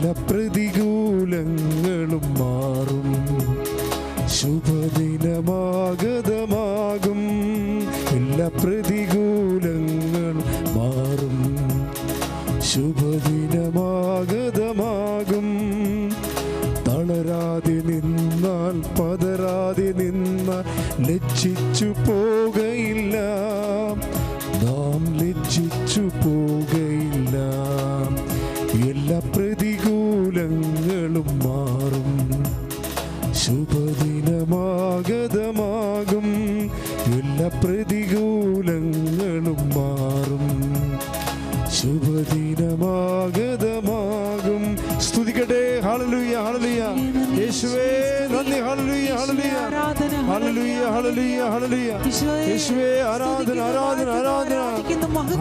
എല്ലാ പ്രതികൂലങ്ങളും മാറും. ശുഭദിനമാഗതമാകും. എല്ലാ പ്രതികൂലങ്ങളും മാറും. ശുഭദിനമാഗതമാകും. തളരാതെ നിന്നാൽ, പതരാതെ നിന്നാൽ ലജ്ജിച്ചു പോകയില്ല. നാം ലജ്ജിച്ചു പോകയില്ല. എല്ലാ പ്രതികൂലങ്ങളും മാറും. ശുഭദിനമാഗതമാകും. എല്ലാ പ്രതികൂലങ്ങളും മാറും. ശുഭദിനമാഗതമാകും. സ്തുതിക്കട്ടെ. ഹല്ലേലൂയ, ഹല്ലേലൂയ. യേശുവേ നന്ദി. ഹല്ലേലൂയ, ഹല്ലേലൂയ. ഹല്ലേലൂയ, ഹല്ലേലൂയ, ഹല്ലേലൂയ. യേശുവേ ആരാധന, ആരാധന, ആരാധന.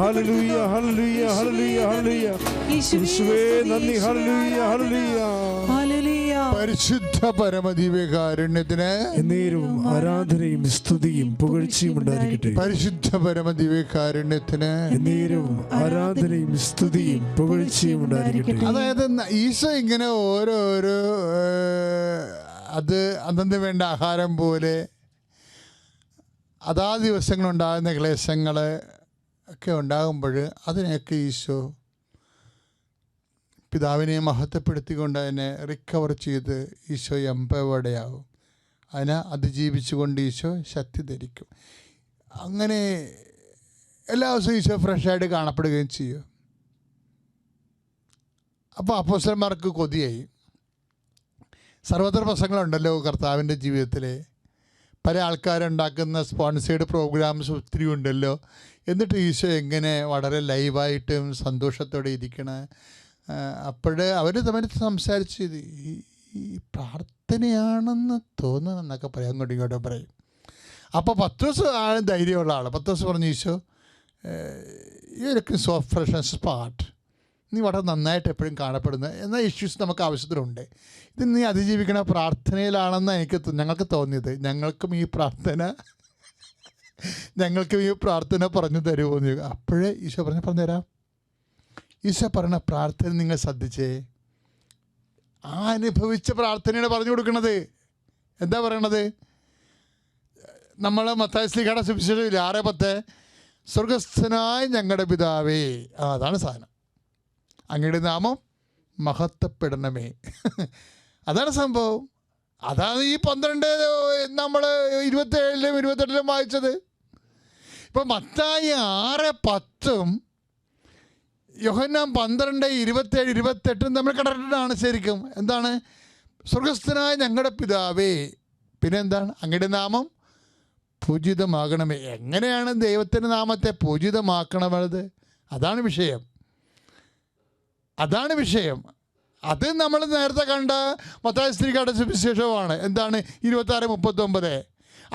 ഹല്ലേലൂയ, ഹല്ലേലൂയ, ഹല്ലേലൂയ, ഹല്ലേലൂയ. യേശുവേ നന്ദി. ഹല്ലേലൂയ, ഹല്ലേലൂയ. പരിശുദ്ധ പരമദിവ്യകാരുണ്യത്തിന് എന്നേരവും ആരാധനയും സ്തുതിയും പുകഴ്ചയും ഉണ്ടായിരിക്കട്ടെ. പരിശുദ്ധ പരമദിവ്യകാരുണ്യത്തിന് എന്നേരവും ആരാധനയും സ്തുതിയും പുകഴ്ചയും ഉണ്ടായിരിക്കട്ടെ. അതായത് ഈശോ ഇങ്ങനെ ഓരോരോ അത് അന്നു വേണ്ട ആഹാരം പോലെ അതാ ദിവസങ്ങളുണ്ടാകുന്ന ക്ലേശങ്ങൾ ഒക്കെ ഉണ്ടാകുമ്പോൾ അതിനെയൊക്കെ ഈശോ പിതാവിനെ മഹത്വപ്പെടുത്തിക്കൊണ്ട് അതിനെ റിക്കവർ ചെയ്ത് ഈശോ എംപവേർഡാകും. അതിനെ അതിജീവിച്ചുകൊണ്ട് ഈശോ ശക്തി ധരിക്കും. അങ്ങനെ എല്ലാ ദിവസവും ഈശോ ഫ്രഷായിട്ട് കാണപ്പെടുകയും ചെയ്യും. അപ്പോൾ അപ്പോസ്തലന്മാർക്ക് കൊതിയായി. സർവത്ര പ്രസംഗങ്ങളുണ്ടല്ലോ കർത്താവിൻ്റെ ജീവിതത്തിൽ. പല ആൾക്കാരുണ്ടാക്കുന്ന സ്പോൺസേഡ് പ്രോഗ്രാംസ് ഒത്തിരി ഉണ്ടല്ലോ. എന്നിട്ട് ഈശോ എങ്ങനെ വളരെ ലൈവായിട്ടും സന്തോഷത്തോടെ ഇരിക്കണം. അപ്പോൾ അവർ തമ്മിൽ സംസാരിച്ച് ഈ പ്രാർത്ഥനയാണെന്ന് തോന്നുന്നതെന്നൊക്കെ പറയും. അങ്ങോട്ടും ഇങ്ങോട്ടും പറയും. അപ്പോൾ പത്രോസ് ആണ് ധൈര്യമുള്ള ആൾ. പത്രോസ് പറഞ്ഞു, ഈശോ ഇവരൊക്കെ സോ ഫ്രഷ് ആൻഡ് സ്പാർട്ട്, നീ വളരെ നന്നായിട്ട് എപ്പോഴും കാണപ്പെടുന്ന എന്നാൽ ഇഷ്യൂസ് നമുക്ക് ആവശ്യത്തിലുണ്ട്. ഇത് നീ അതിജീവിക്കണ പ്രാർത്ഥനയിലാണെന്ന് ഞങ്ങൾക്ക് തോന്നിയത്. ഞങ്ങൾക്കും ഈ പ്രാർത്ഥന പറഞ്ഞു തരുമോ എന്ന്. അപ്പോഴേ ഈശോ പറഞ്ഞുതരാം. ഈശോ പറഞ്ഞ പ്രാർത്ഥന നിങ്ങൾ ശ്രദ്ധിച്ചേ. ആ അനുഭവിച്ച പ്രാർത്ഥനയാണ് പറഞ്ഞു കൊടുക്കുന്നത്. എന്താ പറയണത്? നമ്മൾ മത്തായി ശ്ലീഹയുടെ സുവിശേഷം 6:10 സ്വർഗസ്ഥനായ ഞങ്ങളുടെ പിതാവേ, അതാണ് സാധനം. അങ്ങയുടെ നാമം മഹത്വപ്പെടണമേ. അതാണ് സംഭവം. അതാണ് ഈ 12 നമ്മൾ 27-ലും 28-ലും വായിച്ചത്. ഇപ്പം മത്തായി 6:10 യോഹന്നാൻ 12:27-28 നമ്മൾ കണ്ടിട്ടാണ് ശരിക്കും. എന്താണ്? സ്വർഗസ്ഥനായ ഞങ്ങളുടെ പിതാവേ, പിന്നെ എന്താണ്? അങ്ങയുടെ നാമം പൂജിതമാകണമേ. എങ്ങനെയാണ് ദൈവത്തിൻ്റെ നാമത്തെ പൂജിതമാക്കണത്? അതാണ് വിഷയം. അത് നമ്മൾ നേരത്തെ കണ്ട മത്തായി ശ്ലീഹയുടെ സുവിശേഷമാണ്. എന്താണ്? 26:39.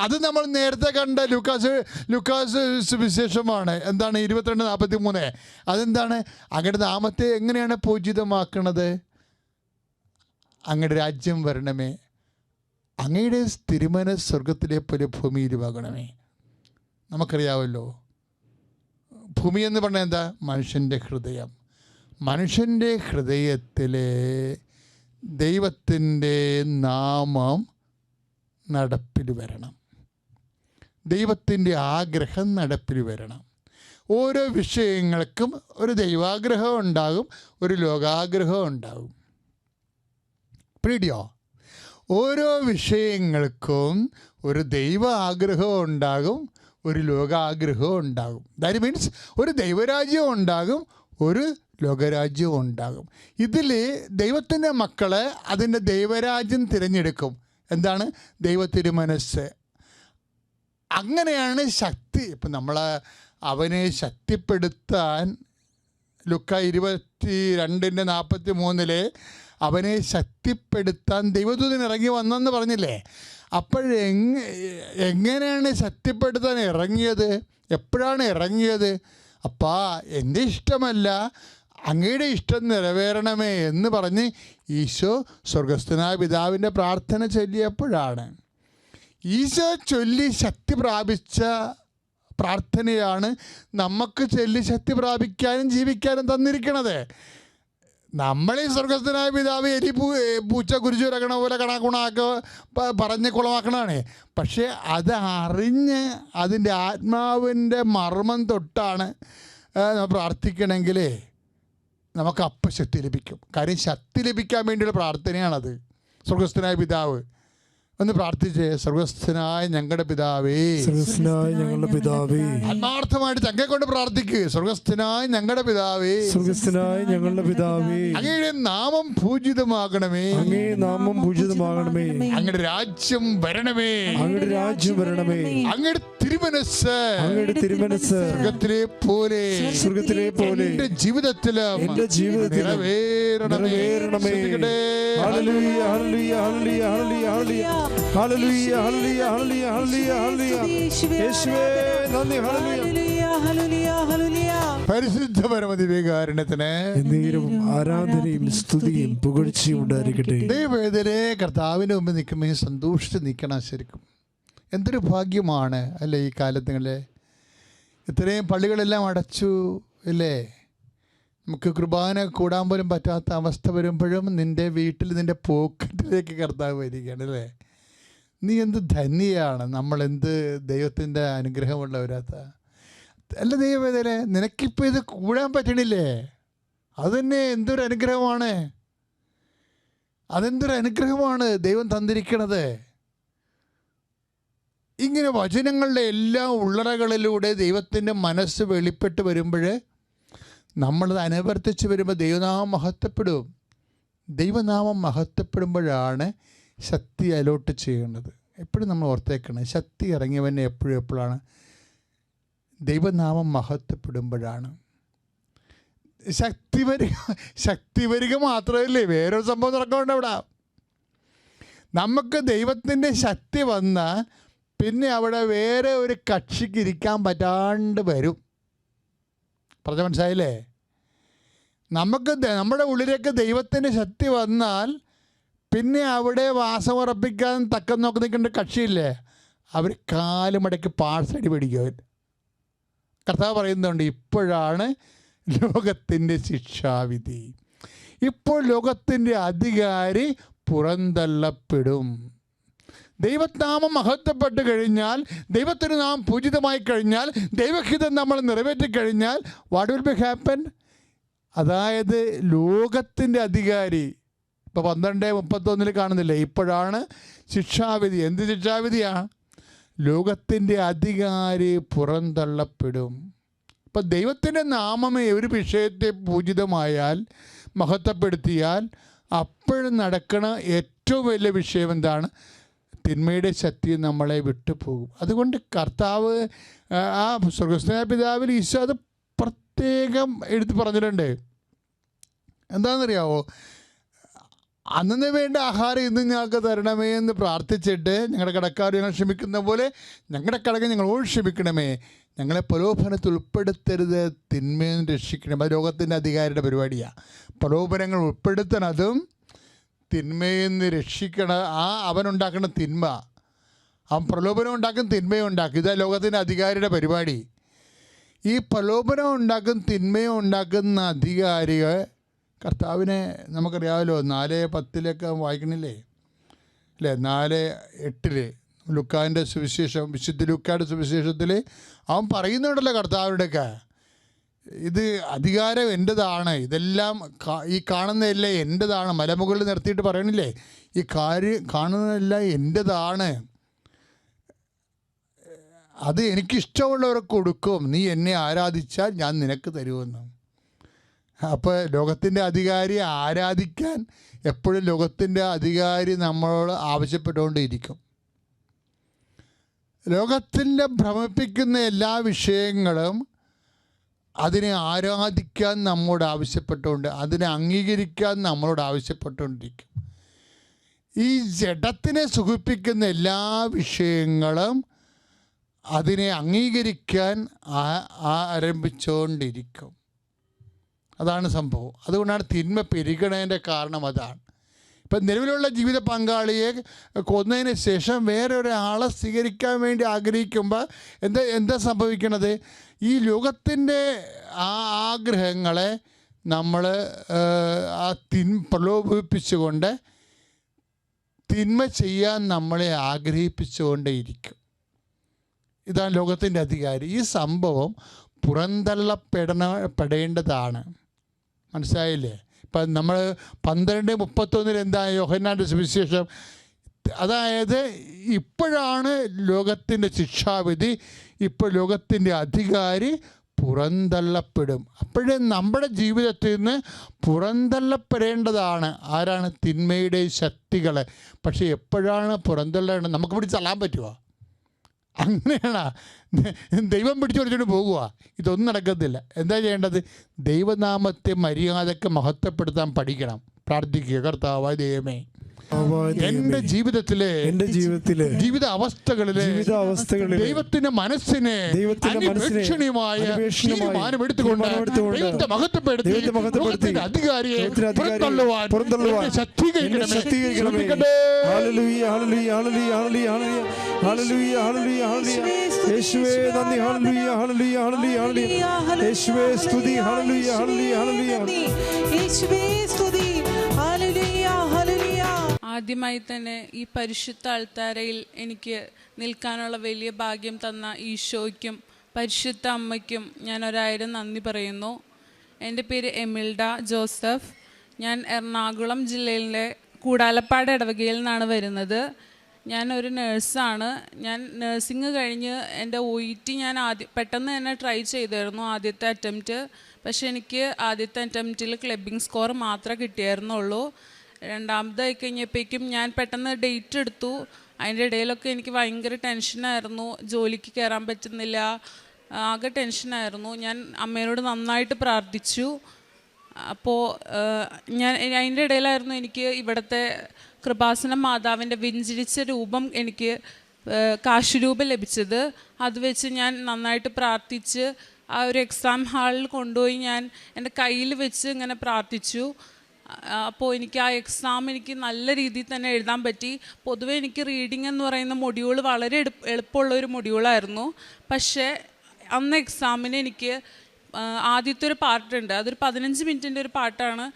അത് നമ്മൾ നേരത്തെ കണ്ട ലൂക്കാസ് സുവിശേഷമാണ്. എന്താണ്? 22:43. അതെന്താണ്? അങ്ങയുടെ നാമത്തെ എങ്ങനെയാണ് പൂജിതമാക്കണത്? അങ്ങയുടെ രാജ്യം വരണമേ, അങ്ങയുടെ തിരുമനസ്സ് സ്വർഗത്തിലെ പോലെ ഭൂമിയിലുമാകണമേ. നമുക്കറിയാമല്ലോ, ഭൂമി എന്ന് പറഞ്ഞാൽ എന്താ? മനുഷ്യൻ്റെ ഹൃദയം. മനുഷ്യൻ്റെ ഹൃദയത്തിലെ ദൈവത്തിൻ്റെ നാമം നടപ്പിൽ വരണം. ദൈവത്തിൻ്റെ ആഗ്രഹം നടപ്പിൽ വരണം. ഓരോ വിഷയങ്ങൾക്കും ഒരു ദൈവാഗ്രഹം ഉണ്ടാകും, ഒരു ലോകാഗ്രഹം ഉണ്ടാകും. പിടിയോ? ഓരോ വിഷയങ്ങൾക്കും ഒരു ദൈവ ആഗ്രഹവും ഉണ്ടാകും, ഒരു ലോകാഗ്രഹവും ഉണ്ടാകും. ദാറ്റ് മീൻസ് ഒരു ദൈവരാജ്യവും ഉണ്ടാകും, ഒരു ലോകരാജ്യവും ഉണ്ടാകും. ഇതിൽ ദൈവത്തിൻ്റെ മക്കളെ അതിൻ്റെ ദൈവരാജ്യം തിരഞ്ഞെടുക്കും. എന്താണ്? ദൈവത്തിരുമനസ്സ്. അങ്ങനെയാണ് ശക്തി. ഇപ്പം നമ്മൾ അവനെ ശക്തിപ്പെടുത്താൻ ലുക്ക 22:43 അവനെ ശക്തിപ്പെടുത്താൻ ദൈവദൂതൻ ഇറങ്ങി വന്നെന്ന് പറഞ്ഞില്ലേ? എങ്ങനെയാണ് ശക്തിപ്പെടുത്താൻ ഇറങ്ങിയത്? എപ്പോഴാണ് ഇറങ്ങിയത്? അപ്പാ, എൻ്റെ ഇഷ്ടമല്ല, അങ്ങയുടെ ഇഷ്ടം നിറവേറണമേ എന്ന് പറഞ്ഞ് ഈശോ സ്വർഗസ്ഥനായ പിതാവിൻ്റെ പ്രാർത്ഥന ചൊല്ലിയപ്പോഴാണ്. ഈശോ ചൊല്ലി ശക്തി പ്രാപിച്ച പ്രാർത്ഥനയാണ് നമുക്ക് ചൊല്ലി ശക്തി പ്രാപിക്കാനും ജീവിക്കാനും തന്നിരിക്കണത്. നമ്മളീ സ്വർഗസ്ഥനായ പിതാവ് പൂച്ച കുരിച്ചു കിടക്കണ പോലെ കണക്കുണാക്ക് പറഞ്ഞ് കുളമാക്കണതാണ്. പക്ഷേ അത് അറിഞ്ഞ് അതിൻ്റെ ആത്മാവിൻ്റെ മർമ്മം തൊട്ടാണ് പ്രാർത്ഥിക്കണമെങ്കിൽ നമുക്ക് അപ്പം ശക്തി ലഭിക്കും. കാര്യം ശക്തി ലഭിക്കാൻ വേണ്ടിയുള്ള പ്രാർത്ഥനയാണത്. സ്വർഗസ്ഥനായ പിതാവ് ഒന്ന് പ്രാർത്ഥിച്ചേ. സ്വർഗസ്ഥനായ ഞങ്ങളുടെ പിതാവേ, സ്വർഗസ്ഥനായ ഞങ്ങളുടെ പിതാവേ, ആത്മാർത്ഥമായിട്ട് ചങ്ക കൊണ്ട് പ്രാർത്ഥിക്കുക. സ്വർഗസ്ഥനായ ഞങ്ങളുടെ പിതാവേ, സ്വർഗസ്ഥനായ ഞങ്ങളുടെ പിതാവേ, അങ്ങയുടെ നാമം പൂജിതമാകണമേ, അങ്ങേ നാമം പൂജിതമാകണമേ, അങ്ങയുടെ രാജ്യം വരണമേ, അങ്ങയുടെ രാജ്യം വരണമേ, അങ്ങയുടെ തിരുമനസ് അങ്ങയുടെ തിരുമനസ് സ്വർഗത്തിലെ പോലെ എന്റെ ജീവിതത്തിലും നിറവേറണമേ. ഹല്ലേലൂയ ഹല്ലേലൂയ ഹല്ലേലൂയ ഹല്ലേലൂയ ഹല്ലേലൂയ ഹല്ലേലൂയ ഹല്ലേലൂയ ഹല്ലേലൂയ ഹല്ലേലൂയ യേശുവേ നന്ദി. ഹല്ലേലൂയ ഹല്ലേലൂയ ഹല്ലേലൂയ. പരിശുദ്ധ പരമദിവ്യകാരുണ്യത്തിന് എന്നേരവും ആരാധനയും സ്തുതിയും പുകഴ്ചയും ഉണ്ടായിരിക്കട്ടെ. ദൈവവേദനെ കർത്താവിന് മുമ്പ് നിൽക്കുമ്പോൾ സന്തോഷിച്ച് നിൽക്കണം. ശരിക്കും എന്തൊരു ഭാഗ്യമാണ് അല്ലേ ഈ കാലത്തുകളെ. ഇത്രയും പള്ളികളെല്ലാം അടച്ചു അല്ലേ. നമുക്ക് കുർബാന കൂടാൻ പോലും പറ്റാത്ത അവസ്ഥ വരുമ്പോഴും നിൻ്റെ വീട്ടിൽ നിൻ്റെ പോക്കറ്റിലേക്ക് കർത്താവ് വരികയാണ് അല്ലേ. നീ എന്ത് ധന്യയാണ്. നമ്മളെന്ത് ദൈവത്തിൻ്റെ അനുഗ്രഹമുള്ളവരാത്ത അല്ല. ദൈവവേദന നിനക്കിപ്പോൾ ഇത് കൂടാൻ പറ്റണില്ലേ, അതുതന്നെ എന്തൊരു അനുഗ്രഹമാണ്. അതെന്തൊരു അനുഗ്രഹമാണ് ദൈവം തന്നിരിക്കണത്. ഇങ്ങനെ വചനങ്ങളുടെ എല്ലാ ഉള്ളറകളിലൂടെ ദൈവത്തിൻ്റെ മനസ്സ് വെളിപ്പെട്ട് വരുമ്പോൾ നമ്മളത് അനുവർത്തിച്ച് വരുമ്പോൾ ദൈവനാമം മഹത്വപ്പെടും. ദൈവനാമം മഹത്വപ്പെടുമ്പോഴാണ് ശക്തി അലോട്ട് ചെയ്യേണ്ടത്. എപ്പോഴും നമ്മൾ ഓർത്തേക്കണം, ശക്തി ഇറങ്ങിയവനെ എപ്പോഴാണ് ദൈവനാമം മഹത്വപ്പെടുമ്പോഴാണ്. ശക്തി വരിക മാത്രമല്ലേ, വേറൊരു സംഭവം നടക്കുന്നുണ്ട് അവിടെ. നമുക്ക് ദൈവത്തിൻ്റെ ശക്തി വന്നാൽ പിന്നെ അവിടെ വേറെ ഒരു കക്ഷിക്ക് ഇരിക്കാൻ പറ്റാണ്ട് വരും. പറഞ്ഞ മനസ്സിലായില്ലേ. നമുക്ക് നമ്മുടെ ഉള്ളിലേക്ക് ദൈവത്തിൻ്റെ ശക്തി വന്നാൽ പിന്നെ അവിടെ വാസമുറപ്പിക്കാൻ തക്കം നോക്കി നിൽക്കേണ്ട കക്ഷിയില്ലേ, അവർ കാലുമടക്കി പാഴ്സടി പിടിക്കും. കർത്താവ് പറയുന്നുണ്ട്, ഇപ്പോഴാണ് ലോകത്തിൻ്റെ ശിക്ഷാവിധി, ഇപ്പോൾ ലോകത്തിൻ്റെ അധികാരി പുറന്തള്ളപ്പെടും. ദൈവനാമം മഹത്വപ്പെട്ട് കഴിഞ്ഞാൽ, ദൈവത്തിന് നാം പൂജിതമായി കഴിഞ്ഞാൽ, ദൈവഹിതം നമ്മൾ നിറവേറ്റിക്കഴിഞ്ഞാൽ വാട്ട് വിൽ ബി ഹാപ്പൻ? അതായത് ലോകത്തിൻ്റെ അധികാരി ഇപ്പോൾ 12:31 കാണുന്നില്ലേ, ഇപ്പോഴാണ് ശിക്ഷാവിധി. എന്ത് ശിക്ഷാവിധിയാണ്? ലോകത്തിൻ്റെ അധികാരി പുറന്തള്ളപ്പെടും. ഇപ്പം ദൈവത്തിൻ്റെ നാമമേ ഒരു വിഷയത്തെ പൂജിതമായാൽ, മഹത്വപ്പെടുത്തിയാൽ, അപ്പോഴും നടക്കണ ഏറ്റവും വലിയ വിഷയം എന്താണ്? തിന്മയുടെ ശക്തി നമ്മളെ വിട്ടുപോകും. അതുകൊണ്ട് കർത്താവ് ആ സ്വർഗസ്ഥനായ പിതാവിൽ ഈശോ അത് പ്രത്യേകം എടുത്ത് പറഞ്ഞിട്ടുണ്ട്. എന്താണെന്നറിയാവോ? അന്നു വേണ്ട ആഹാരം ഇന്ന് ഞങ്ങൾക്ക് തരണമേ എന്ന് പ്രാർത്ഥിച്ചിട്ട്, ഞങ്ങളുടെ കടക്കാർ ഞങ്ങൾ ക്ഷമിക്കുന്ന പോലെ ഞങ്ങളുടെ കടകൾ ഞങ്ങളോട് ക്ഷമിക്കണമേ, ഞങ്ങളെ പ്രലോഭനത്തിൽ ഉൾപ്പെടുത്തരുത്, തിന്മയിൽ രക്ഷിക്കണം. അത് ലോകത്തിൻ്റെ അധികാരിയുടെ പരിപാടിയാണ്. പ്രലോഭനങ്ങൾ ഉൾപ്പെടുത്തണതും തിന്മയിൽ നിന്ന് രക്ഷിക്കണ അവനുണ്ടാക്കുന്ന തിന്മ, അവൻ പ്രലോഭനം ഉണ്ടാക്കും, തിന്മയും ഉണ്ടാക്കും. ഇതാ ലോകത്തിൻ്റെ അധികാരിയുടെ പരിപാടി. ഈ പ്രലോഭനം ഉണ്ടാക്കും, തിന്മയും ഉണ്ടാക്കുന്ന അധികാരികൾ കർത്താവിനെ നമുക്കറിയാമല്ലോ. 4:10 വായിക്കണില്ലേ അല്ലേ, 4:8 ലുക്കാൻ്റെ സുവിശേഷം, വിശുദ്ധ ലുക്കായുടെ സുവിശേഷത്തിൽ അവൻ പറയുന്നുണ്ടല്ലോ കർത്താവിൻ്റെയൊക്കെ, ഇത് അധികാരം എൻ്റെതാണ്, ഇതെല്ലാം ഈ കാണുന്നതെല്ലാം എൻ്റെതാണ്. മലമുകളിൽ നിർത്തിയിട്ട് പറയണില്ലേ, ഈ കാണുന്നതെല്ലാം എൻ്റെതാണ്, അത് എനിക്കിഷ്ടമുള്ളവർക്ക് കൊടുക്കും, നീ എന്നെ ആരാധിച്ചാൽ ഞാൻ നിനക്ക് തരുമെന്ന്. അപ്പോൾ ലോകത്തിൻ്റെ അധികാരി ആരാധിക്കാൻ എപ്പോഴും ലോകത്തിൻ്റെ അധികാരി നമ്മളോട് ആവശ്യപ്പെട്ടുകൊണ്ടിരിക്കും. ലോകത്തിൻ്റെ ഭ്രമിപ്പിക്കുന്ന എല്ലാ വിഷയങ്ങളും അതിനെ ആരാധിക്കാൻ നമ്മോട് ആവശ്യപ്പെട്ടുകൊണ്ട്, അതിനെ അംഗീകരിക്കാൻ നമ്മളോട് ആവശ്യപ്പെട്ടുകൊണ്ടിരിക്കും. ഈ ജഡത്തിനെ സുഖിപ്പിക്കുന്ന എല്ലാ വിഷയങ്ങളും അതിനെ അംഗീകരിക്കാൻ ആരംഭിച്ചുകൊണ്ടിരിക്കും. അതാണ് സംഭവം. അതുകൊണ്ടാണ് തിന്മ പെരുകണതിൻ്റെ കാരണം അതാണ്. ഇപ്പം നിലവിലുള്ള ജീവിത പങ്കാളിയെ കൊന്നതിന് ശേഷം വേറെ ഒരാളെ സ്വീകരിക്കാൻ വേണ്ടി ആഗ്രഹിക്കുമ്പോൾ എന്താ സംഭവിക്കണത്? ഈ ലോകത്തിൻ്റെ ആ ആഗ്രഹങ്ങളെ നമ്മൾ ആ പ്രലോഭിപ്പിച്ചുകൊണ്ട് തിന്മ ചെയ്യാൻ നമ്മളെ ആഗ്രഹിപ്പിച്ചുകൊണ്ടേയിരിക്കും. ഇതാണ് ലോകത്തിൻ്റെ അധികാരി. ഈ സംഭവം പുറന്തള്ളപ്പെടേണ്ടതാണ്. മനസ്സിലായില്ലേ? ഇപ്പം നമ്മൾ 12:31 എന്താ യോഹന്നാൻ്റെ സുവിശേഷം? അതായത് ഇപ്പോഴാണ് ലോകത്തിൻ്റെ ശിക്ഷാവിധി, ഇപ്പോൾ ലോകത്തിൻ്റെ അധികാരി പുറന്തള്ളപ്പെടും. അപ്പോഴേ നമ്മുടെ ജീവിതത്തിൽ നിന്ന് പുറന്തള്ളപ്പെടേണ്ടതാണ്. ആരാണ്? തിന്മയുടെ ശക്തികൾ. പക്ഷേ എപ്പോഴാണ് പുറന്തള്ളേണ്ടത്? നമുക്ക് പിടിച്ച് തള്ളാൻ പറ്റുമോ? അങ്ങനെയാണ് ദൈവം പിടിച്ചു പിടിച്ചോണ്ട് പോകുക. ഇതൊന്നും നടക്കത്തില്ല. എന്താ ചെയ്യേണ്ടത്? ദൈവനാമത്തെ മര്യാദയ്ക്ക് മഹത്വപ്പെടുത്താൻ പഠിക്കണം. പ്രാർത്ഥിക്കുക, കർത്താവായ ദൈവമേ, എന്റെ ജീവിതത്തിലെ ജീവിത അവസ്ഥകളിലെ ദൈവത്തിന്റെ മനസ്സിനെ അന്വേഷണീയമായ തീരുമാനമെടുത്തുകൊണ്ട് ദൈവത്തെ മഹത്വപ്പെടുത്തി അധികാരിയെ പുറന്തള്ളുവാൻ ശക്തീകരിക്കണമേ. ഹല്ലേലൂയ, ഹല്ലേലൂയ, ഹല്ലേലൂയ, ഹല്ലേലൂയ, ഹല്ലേലൂയ, ഹല്ലേലൂയ, ഹല്ലേലൂയ. യേശുവേ നന്ദി. ഹല്ലേലൂയ, ഹല്ലേലൂയ, ഹല്ലേലൂയ, ഹല്ലേലൂയ. യേശുവേ സ്തുതി. ഹല്ലേലൂയ, ഹല്ലേലൂയ, ഹല്ലേലൂയ. യേശുവേ സ്തുതി. ഹല്ലേലൂയ, ഹല്ലേലൂയ. ആദ്യമായി തന്നെ ഈ പരിശുദ്ധ അൾത്താരയിൽ എനിക്ക് നിൽക്കാനുള്ള വലിയ ഭാഗ്യം തന്ന ഈശോയ്ക്കും പരിശുദ്ധ അമ്മയ്ക്കും ഞാൻ 1000 നന്ദി പറയുന്നു. എൻ്റെ പേര് എമിൽഡ ജോസഫ്. ഞാൻ എറണാകുളം ജില്ലയിലെ കൂടാലപ്പാട് ഇടവകയിൽ നിന്നാണ് വരുന്നത്. ഞാനൊരു നേഴ്സാണ്. ഞാൻ നേഴ്സിംഗ് കഴിഞ്ഞ് എൻ്റെ OET ഞാൻ പെട്ടെന്ന് തന്നെ ട്രൈ ചെയ്തായിരുന്നു ആദ്യത്തെ അറ്റംപ്റ്റ്. പക്ഷെ എനിക്ക് ആദ്യത്തെ അറ്റംപ്റ്റിൽ ക്ലബിംഗ് സ്കോർ മാത്രമേ കിട്ടിയായിരുന്നുള്ളൂ. രണ്ടാമതായി കഴിഞ്ഞപ്പോഴേക്കും ഞാൻ പെട്ടെന്ന് ഡേറ്റ് എടുത്തു. അതിൻ്റെ ഇടയിലൊക്കെ എനിക്ക് ഭയങ്കര ടെൻഷനായിരുന്നു. ജോലിക്ക് കയറാൻ പറ്റുന്നില്ല, ആകെ ടെൻഷനായിരുന്നു. ഞാൻ അമ്മയോട് നന്നായിട്ട് പ്രാർത്ഥിച്ചു. അപ്പോൾ ഞാൻ അതിൻ്റെ ഇടയിലായിരുന്നു എനിക്ക് ഇവിടുത്തെ കൃപാസന മാതാവിൻ്റെ വെഞ്ചരിച്ച രൂപം എനിക്ക് കാശുരൂപം ലഭിച്ചത്. അത് വെച്ച് ഞാൻ നന്നായിട്ട് പ്രാർത്ഥിച്ച് ആ ഒരു എക്സാം ഹാളിൽ കൊണ്ടുപോയി ഞാൻ എൻ്റെ കയ്യിൽ വെച്ച് ഇങ്ങനെ പ്രാർത്ഥിച്ചു. അപ്പോൾ എനിക്ക് ആ എക്സാം എനിക്ക് നല്ല രീതിയിൽ തന്നെ എഴുതാൻ പറ്റി. പൊതുവെ എനിക്ക് റീഡിംഗ് എന്ന് പറയുന്ന മൊഡ്യൂൾ വളരെ എളുപ്പമുള്ളൊരു മൊഡ്യൂളായിരുന്നു. പക്ഷേ അന്ന് എക്സാമിന് എനിക്ക് ആദ്യത്തെ ഒരു പാർട്ടുണ്ട്, അതൊരു 15 മിനിറ്റിൻ്റെ ഒരു പാട്ടാണ്.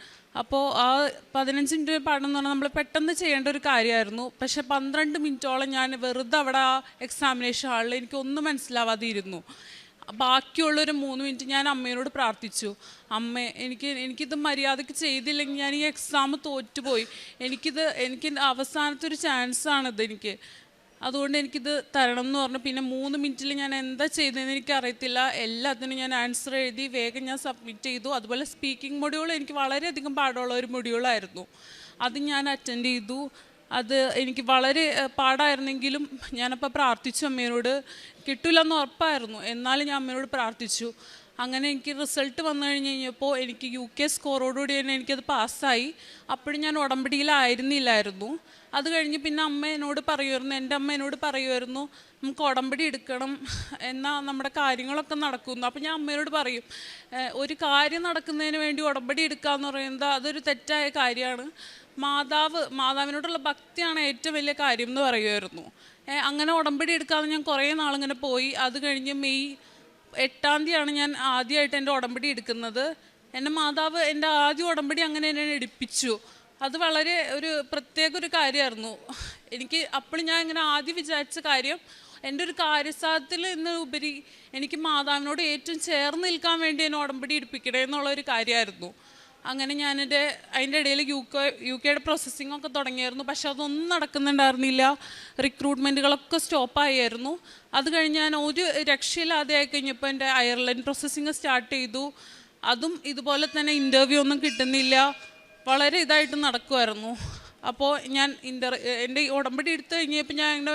അപ്പോൾ ആ 15 മിനിറ്റ് പാട്ടെന്ന് പറഞ്ഞാൽ നമ്മൾ പെട്ടെന്ന് ചെയ്യേണ്ട ഒരു കാര്യമായിരുന്നു. പക്ഷേ 12 മിനിറ്റോളം ഞാൻ വെറുതെ അവിടെ ആ എക്സാമിനേഷൻ ഹാളിൽ എനിക്കൊന്നും മനസ്സിലാവാതെ ഇരുന്നു. ബാക്കിയുള്ളൊരു 3 മിനിറ്റ് ഞാൻ അമ്മയോട് പ്രാർത്ഥിച്ചു. അമ്മേ, എനിക്കിത് മര്യാദയ്ക്ക് ചെയ്തില്ലെങ്കിൽ ഞാൻ ഈ എക്സാം തോറ്റുപോയി. എനിക്ക് അവസാനത്തെ ഒരു ചാൻസാണിത് എനിക്ക്. അതുകൊണ്ട് എനിക്കിത് തരണം എന്ന് പറഞ്ഞു. പിന്നെ 3 മിനിറ്റിൽ ഞാൻ എന്താ ചെയ്തതെന്ന് എനിക്കറിയത്തില്ല. എല്ലാത്തിനും ഞാൻ ആൻസർ എഴുതി വേഗം ഞാൻ സബ്മിറ്റ് ചെയ്തു. അതുപോലെ സ്പീക്കിംഗ് മൊഡ്യൂൾ എനിക്ക് വളരെയധികം പാടുള്ള ഒരു മൊഡ്യൂളായിരുന്നു. അത് ഞാൻ അറ്റൻഡ് ചെയ്തു. അത് എനിക്ക് വളരെ പാടായിരുന്നെങ്കിലും ഞാനപ്പോൾ പ്രാർത്ഥിച്ചു അമ്മയോട്. കിട്ടില്ലെന്ന് ഉറപ്പായിരുന്നു, എന്നാലും ഞാൻ അമ്മയോട് പ്രാർത്ഥിച്ചു. അങ്ങനെ എനിക്ക് റിസൾട്ട് വന്നു കഴിഞ്ഞപ്പോൾ എനിക്ക് UK സ്കോറോടുകൂടി തന്നെ എനിക്കത് പാസ്സായി. അപ്പോഴും ഞാൻ ഉടമ്പടിയിലായിരുന്നില്ലായിരുന്നു. അത് കഴിഞ്ഞ് പിന്നെ അമ്മ എന്നോട് പറയുമായിരുന്നു, എൻ്റെ അമ്മ എന്നോട് പറയുമായിരുന്നു, നമുക്ക് ഉടമ്പടി എടുക്കണം, എന്നാൽ നമ്മുടെ കാര്യങ്ങളൊക്കെ നടക്കുന്നു. അപ്പോൾ ഞാൻ അമ്മയോട് പറയും, ഒരു കാര്യം നടക്കുന്നതിന് വേണ്ടി ഉടമ്പടി എടുക്കുക എന്ന് പറയുന്നത് അതൊരു തെറ്റായ കാര്യമാണ്. മാതാവിനോടുള്ള ഭക്തിയാണ് ഏറ്റവും വലിയ കാര്യം എന്ന് പറയുമായിരുന്നു. അങ്ങനെ ഉടമ്പടി എടുക്കാതെ ഞാൻ കുറേ നാളിങ്ങനെ പോയി. അത് കഴിഞ്ഞ് മെയ് 8-ാം തീയതിയാണ് ഞാൻ ആദ്യമായിട്ട് എൻ്റെ ഉടമ്പടി എടുക്കുന്നത്. എൻ്റെ മാതാവ് എൻ്റെ ആദ്യ ഉടമ്പടി അങ്ങനെ എന്നെ എടുപ്പിച്ചു. അത് വളരെ ഒരു പ്രത്യേക ഒരു കാര്യമായിരുന്നു എനിക്ക്. അപ്പോൾ ഞാൻ ഇങ്ങനെ ആദ്യം വിചാരിച്ച കാര്യം എൻ്റെ ഒരു കാര്യസാധ്യത്തിൽ നിന്ന് ഉപരി എനിക്ക് മാതാവിനോട് ഏറ്റവും ചേർന്ന് നിൽക്കാൻ വേണ്ടി എന്നെ ഉടമ്പടി എടുപ്പിക്കണേ എന്നുള്ളൊരു കാര്യമായിരുന്നു. അങ്ങനെ അതിൻ്റെ ഇടയിൽ UK പ്രോസസ്സിംഗ് ഒക്കെ തുടങ്ങിയായിരുന്നു. പക്ഷെ അതൊന്നും നടക്കുന്നുണ്ടായിരുന്നില്ല. റിക്രൂട്ട്മെൻറ്റുകളൊക്കെ സ്റ്റോപ്പായിരുന്നു. അത് കഴിഞ്ഞ് ഞാൻ ഒരു രക്ഷയില്ലാതെ ആയി കഴിഞ്ഞപ്പോൾ എൻ്റെ അയർലൻഡ് പ്രോസസ്സിങ് സ്റ്റാർട്ട് ചെയ്തു. അതും ഇതുപോലെ തന്നെ ഇൻ്റർവ്യൂ ഒന്നും കിട്ടുന്നില്ല. വളരെ ഇതായിട്ട് നടക്കുമായിരുന്നു. അപ്പോൾ ഞാൻ എൻ്റെ ഉടമ്പടി എടുത്തു കഴിഞ്ഞപ്പോൾ ഞാൻ ഇങ്ങനെ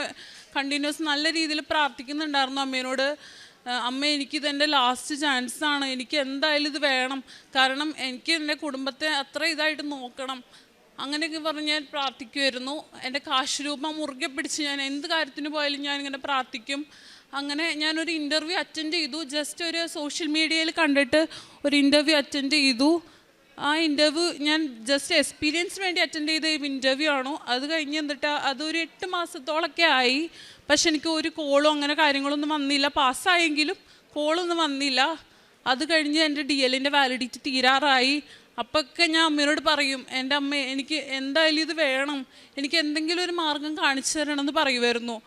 കണ്ടിന്യൂസ് നല്ല രീതിയിൽ പ്രാർത്ഥിക്കുന്നുണ്ടായിരുന്നു അമ്മേനോട്. അമ്മ, എനിക്കിതെൻ്റെ ലാസ്റ്റ് ചാൻസാണ്, എനിക്ക് എന്തായാലും ഇത് വേണം, കാരണം എനിക്ക് എൻ്റെ കുടുംബത്തെ അത്ര ഇതായിട്ട് നോക്കണം, അങ്ങനെയൊക്കെ പറഞ്ഞ് ഞാൻ പ്രാർത്ഥിക്കുമായിരുന്നു. എൻ്റെ കാശുരൂപം മുറുകെ പിടിച്ച് ഞാൻ എന്ത് കാര്യത്തിന് പോയാലും ഞാനിങ്ങനെ പ്രാർത്ഥിക്കും. അങ്ങനെ ഞാനൊരു ഇൻ്റർവ്യൂ അറ്റൻഡ് ചെയ്തു. ജസ്റ്റ് ഒരു സോഷ്യൽ മീഡിയയിൽ കണ്ടിട്ട് ഒരു ഇൻ്റർവ്യൂ അറ്റൻഡ് ചെയ്തു. ആ ഇൻ്റർവ്യൂ ഞാൻ ജസ്റ്റ് എക്സ്പീരിയൻസിന് വേണ്ടി അറ്റൻഡ് ചെയ്ത ഇൻ്റർവ്യൂ ആണോ. അത് കഴിഞ്ഞ് എന്നിട്ട് അതൊരു 8 മാസത്തോളമൊക്കെ ആയി. പക്ഷെ എനിക്ക് ഒരു കോളും അങ്ങനെ കാര്യങ്ങളൊന്നും വന്നില്ല. പാസ്സായെങ്കിലും കോളൊന്നും വന്നില്ല. അത് കഴിഞ്ഞ് എൻ്റെ DLൻ്റെ വാലിഡിറ്റി തീരാറായി. അപ്പൊക്കെ ഞാൻ അമ്മയോട് പറയും, എൻ്റെ അമ്മ എനിക്ക് എന്തായാലും ഇത് വേണം, എനിക്ക് എന്തെങ്കിലും ഒരു മാർഗം കാണിച്ചു തരണമെന്ന് പറയുമായിരുന്നു.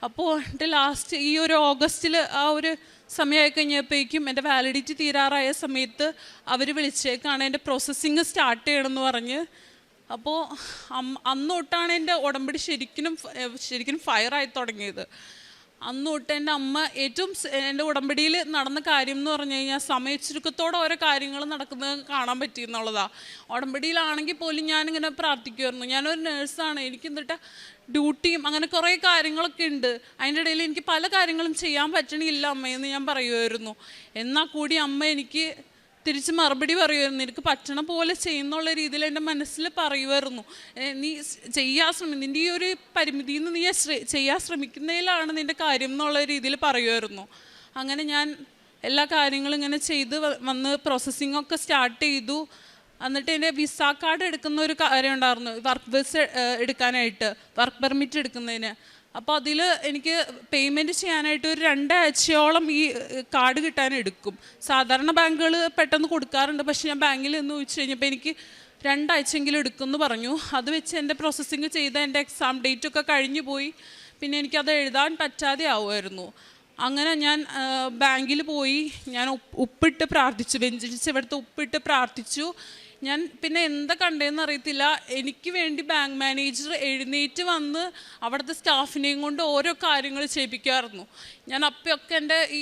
അപ്പോൾ എൻ്റെ ലാസ്റ്റ് ഈ ഒരു ഓഗസ്റ്റിൽ ആ ഒരു സമയമായി കഴിഞ്ഞപ്പോഴേക്കും എൻ്റെ വാലിഡിറ്റി തീരാറായ സമയത്ത് അവർ വിളിച്ചേക്കാണ് എൻ്റെ പ്രോസസ്സിങ് സ്റ്റാർട്ട് ചെയ്യണമെന്ന് പറഞ്ഞ്. അപ്പോൾ അന്ന് തൊട്ടാണ് എൻ്റെ ഉടമ്പടി ശരിക്കും ഫയറായി തുടങ്ങിയത്. അന്ന് തൊട്ട് എൻ്റെ അമ്മ ഏറ്റവും എൻ്റെ ഉടമ്പടിയിൽ നടന്ന കാര്യം എന്ന് പറഞ്ഞു കഴിഞ്ഞാൽ സമയച്ചുരുക്കത്തോടെ ഓരോ കാര്യങ്ങൾ നടക്കുന്നത് കാണാൻ പറ്റി എന്നുള്ളതാണ്. ഉടമ്പടിയിലാണെങ്കിൽ പോലും ഞാനിങ്ങനെ പ്രാർത്ഥിക്കുമായിരുന്നു. ഞാനൊരു നേഴ്സാണ്, എനിക്ക് എന്നിട്ട് ഡ്യൂട്ടിയും അങ്ങനെ കുറേ കാര്യങ്ങളൊക്കെ ഉണ്ട്. അതിൻ്റെ ഇടയിൽ എനിക്ക് പല കാര്യങ്ങളും ചെയ്യാൻ പറ്റണില്ല അമ്മയെന്ന് ഞാൻ പറയുമായിരുന്നു. എന്നാൽ കൂടി അമ്മ എനിക്ക് തിരിച്ച് മറുപടി പറയുമായിരുന്നു, എനിക്ക് പറ്റണ പോലെ ചെയ്യുന്നുള്ള രീതിയിൽ എൻ്റെ മനസ്സിൽ പറയുമായിരുന്നു. നീ നിൻ്റെ ഈ ഒരു പരിമിതിയിൽ നിന്ന് നീ ചെയ്യാൻ ശ്രമിക്കുന്നതിലാണ് നിൻ്റെ കാര്യം എന്നുള്ള രീതിയിൽ പറയുമായിരുന്നു. അങ്ങനെ ഞാൻ എല്ലാ കാര്യങ്ങളും ഇങ്ങനെ ചെയ്ത് വന്ന് പ്രോസസ്സിങ്ങൊക്കെ സ്റ്റാർട്ട് ചെയ്തു. എന്നിട്ട് എൻ്റെ വിസ കാർഡ് എടുക്കുന്ന ഒരു കാര്യം ഉണ്ടായിരുന്നു, വർക്ക് വിസ എടുക്കാനായിട്ട്, വർക്ക് പെർമിറ്റ് എടുക്കുന്നതിന്. അപ്പോൾ അതിൽ എനിക്ക് പേയ്മെൻറ്റ് ചെയ്യാനായിട്ട് ഒരു 2 ആഴ്ചയോളം ഈ കാർഡ് കിട്ടാനെടുക്കും. സാധാരണ ബാങ്കുകൾ പെട്ടെന്ന് കൊടുക്കാറുണ്ട്, പക്ഷേ ഞാൻ ബാങ്കിൽ നിന്ന് ചോദിച്ചു കഴിഞ്ഞപ്പോൾ എനിക്ക് 2 ആഴ്ചയെങ്കിലും എടുക്കുമെന്ന് പറഞ്ഞു. അത് വെച്ച് എൻ്റെ പ്രോസസ്സിങ് ചെയ്ത എൻ്റെ എക്സാം ഡേറ്റൊക്കെ കഴിഞ്ഞു പോയി. പിന്നെ എനിക്കത് എഴുതാൻ പറ്റാതെ ആവുമായിരുന്നു. അങ്ങനെ ഞാൻ ബാങ്കിൽ പോയി, ഞാൻ ഉപ്പിട്ട് പ്രാർത്ഥിച്ചു, വെഞ്ചരിച്ച് ഇവിടുത്തെ ഉപ്പിട്ട് പ്രാർത്ഥിച്ചു. ഞാൻ പിന്നെ എന്താ കണ്ടതെന്ന് അറിയത്തില്ല, എനിക്ക് വേണ്ടി ബാങ്ക് മാനേജർ എഴുന്നേറ്റ് വന്ന് അവിടുത്തെ സ്റ്റാഫിനെയും കൊണ്ട് ഓരോ കാര്യങ്ങൾ ചെയ്യിപ്പിക്കാമായിരുന്നു. ഞാൻ അപ്പോഴൊക്കെ എൻ്റെ ഈ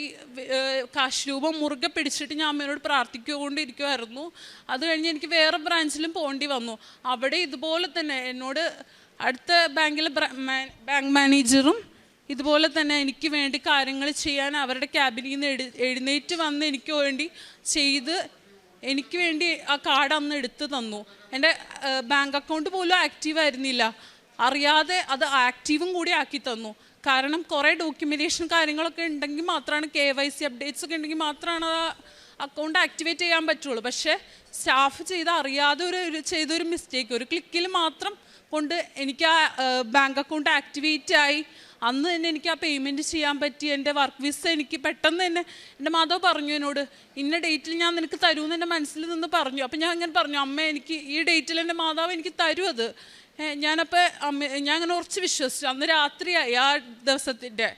കാശ് രൂപം മുറുകെ പിടിച്ചിട്ട് ഞാൻ അമ്മയോട് പ്രാർത്ഥിക്കൊണ്ടിരിക്കുമായിരുന്നു. അത് കഴിഞ്ഞ് എനിക്ക് വേറെ ബ്രാഞ്ചിലും പോകേണ്ടി വന്നു. അവിടെ ഇതുപോലെ തന്നെ എന്നോട് അടുത്ത ബാങ്കിലെ ബാങ്ക് മാനേജറും ഇതുപോലെ തന്നെ എനിക്ക് വേണ്ടി കാര്യങ്ങൾ ചെയ്യാൻ അവരുടെ ക്യാബിനിൽ നിന്ന് എഴുന്നേറ്റ് വന്ന് എനിക്ക് വേണ്ടി ചെയ്ത് എനിക്ക് വേണ്ടി ആ കാർഡ് അന്ന് എടുത്ത് തന്നു. എൻ്റെ ബാങ്ക് അക്കൗണ്ട് പോലും ആക്റ്റീവ് ആയിരുന്നില്ല, അറിയാതെ അത് ആക്റ്റീവും കൂടി ആക്കി തന്നു. കാരണം കുറേ ഡോക്യുമെൻറ്റേഷൻ കാര്യങ്ങളൊക്കെ ഉണ്ടെങ്കിൽ മാത്രമാണ്, KYC അപ്ഡേറ്റ്സ് ഒക്കെ ഉണ്ടെങ്കിൽ മാത്രമാണ് ആ അക്കൗണ്ട് ആക്ടിവേറ്റ് ചെയ്യാൻ പറ്റുള്ളൂ. പക്ഷേ സ്റ്റാഫ് അറിയാതെ ചെയ്തൊരു മിസ്റ്റേക്ക്, ഒരു ക്ലിക്കിൽ മാത്രം കൊണ്ട് എനിക്ക് ആ ബാങ്ക് അക്കൗണ്ട് ആക്ടിവേറ്റ് ആയി. അന്ന് തന്നെ എനിക്ക് ആ പേയ്മെൻറ്റ് ചെയ്യാൻ പറ്റി. എൻ്റെ വർക്ക് വിസ എനിക്ക് പെട്ടെന്ന് തന്നെ എൻ്റെ മാതാവ് പറഞ്ഞു എന്നോട്, ഇന്ന ഡേറ്റിൽ ഞാൻ നിനക്ക് തരുമെന്ന് എൻ്റെ മനസ്സിൽ നിന്ന് പറഞ്ഞു. അപ്പം ഞാൻ അങ്ങനെ പറഞ്ഞു, അമ്മ എനിക്ക് ഈ ഡേറ്റിൽ എൻ്റെ മാതാവ് എനിക്ക് തരും അത്. ഞാനപ്പോൾ ഞാൻ അങ്ങനെ ഉറച്ച് വിശ്വസിച്ചു. അന്ന് രാത്രിയായി ആ ദിവസത്തിൻ്റെ.